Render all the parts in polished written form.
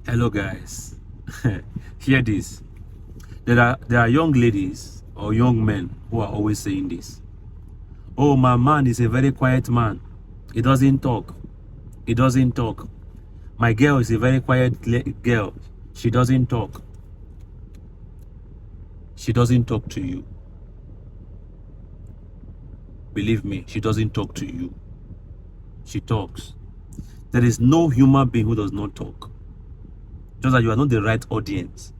Hello guys. Hear this. There are young ladies or young men who are always saying this. Oh, my man is a very quiet man. He doesn't talk. He doesn't talk. My girl is a very quiet girl. She doesn't talk. She doesn't talk to you. Believe me, she doesn't talk to you. She talks. There is no human being who does not talk. Just that you are not the right audience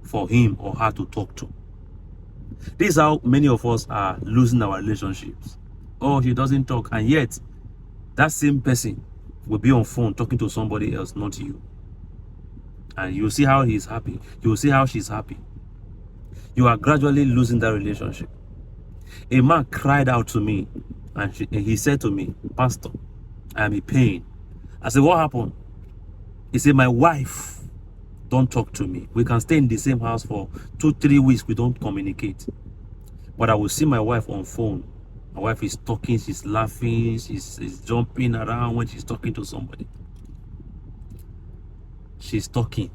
for him or her to talk to. This is how many of us are losing our relationships. Oh, he doesn't talk, and yet that same person will be on phone talking to somebody else, not you. And you see how he's happy. You will see how she's happy. You are gradually losing that relationship. A man cried out to me, and he said to me, "Pastor, I am in pain." I said, "What happened?" He said, "My wife don't talk to me. We can stay in the same house for 2-3 weeks. We don't communicate. But I will see my wife on phone. My wife is talking, she's laughing, she's jumping around when she's talking to somebody. She's talking.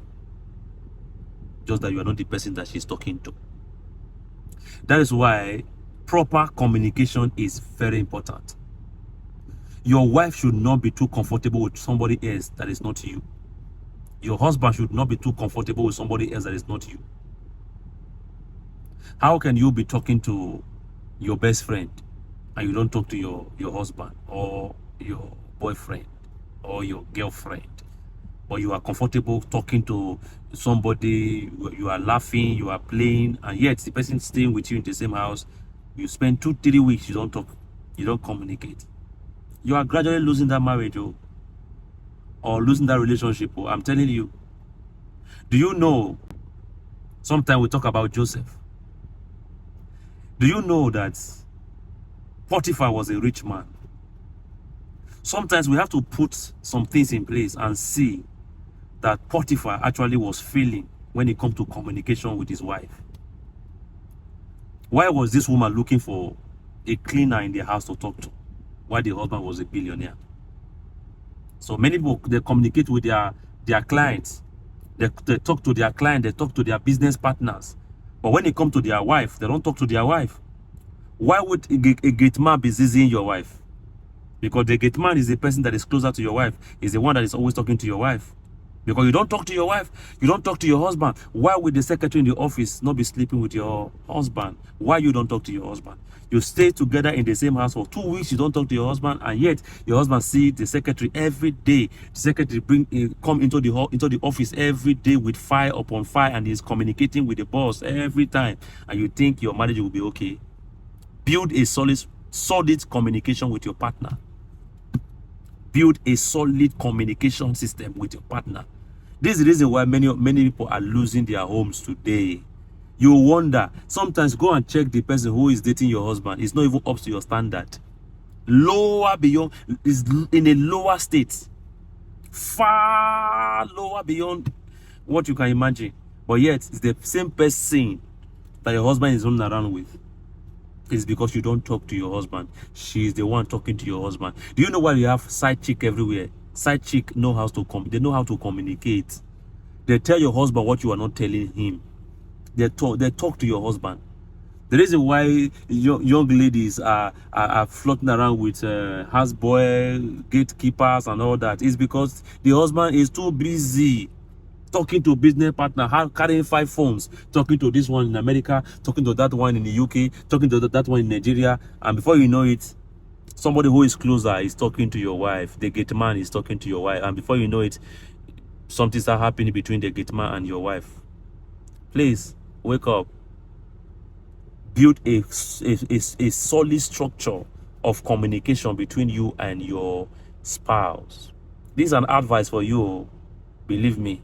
Just that you are not the person that she's talking to." That is why proper communication is very important. Your wife should not be too comfortable with somebody else that is not you. Your husband should not be too comfortable with somebody else that is not you. How can you be talking to your best friend and you don't talk to your husband or your boyfriend or your girlfriend? But you are comfortable talking to somebody, you are laughing, you are playing, and yet the person staying with you in the same house, you spend 2-3 weeks, you don't talk, you don't communicate. You are gradually losing that marriage, or losing that relationship. I'm telling you. Do you know, sometimes we talk about Joseph. Do you know that Potiphar was a rich man? Sometimes we have to put some things in place and see that Potiphar actually was failing when it comes to communication with his wife. Why was this woman looking for a cleaner in the house to talk to, while the husband was a billionaire? So many people, they communicate with their clients. They talk to their client, they talk to their business partners. But when it comes to their wife, they don't talk to their wife. Why would a gate man be zizzying your wife? Because the gate man is the person that is closer to your wife, is the one that is always talking to your wife. Because you don't talk to your wife, you don't talk to your husband. Why would the secretary in the office not be sleeping with your husband? Why you don't talk to your husband? You stay together in the same house for 2 weeks, you don't talk to your husband, and yet your husband sees the secretary every day. The secretary come into the office every day with file upon file, and he's communicating with the boss every time. And you think your marriage will be okay? Build a solid communication with your partner. Build a solid communication system with your partner. This is the reason why many people are losing their homes today. You wonder, sometimes go and check the person who is dating your husband. It's not even up to your standard. Lower beyond, is in a lower state. Far lower beyond what you can imagine. But yet, it's the same person that your husband is running around with. It's because you don't talk to your husband. She's the one talking to your husband. Do you know why you have side chick everywhere? Side chick know how to they know how to communicate. They tell your husband what you are not telling him. They talk to your husband. The reason why young ladies are floating around with houseboy, gatekeepers and all that is because the husband is too busy talking to business partner, carrying 5 phones, talking to this one in America, talking to that one in the UK, talking to that one in Nigeria, and before you know it, somebody who is closer is talking to your wife. The gate man is talking to your wife, and before you know it, something starts happening between the gate man and your wife. Please wake up. Build a solid structure of communication between you and your spouse. This is an advice for you. Believe me.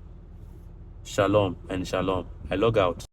Shalom and shalom. I log out.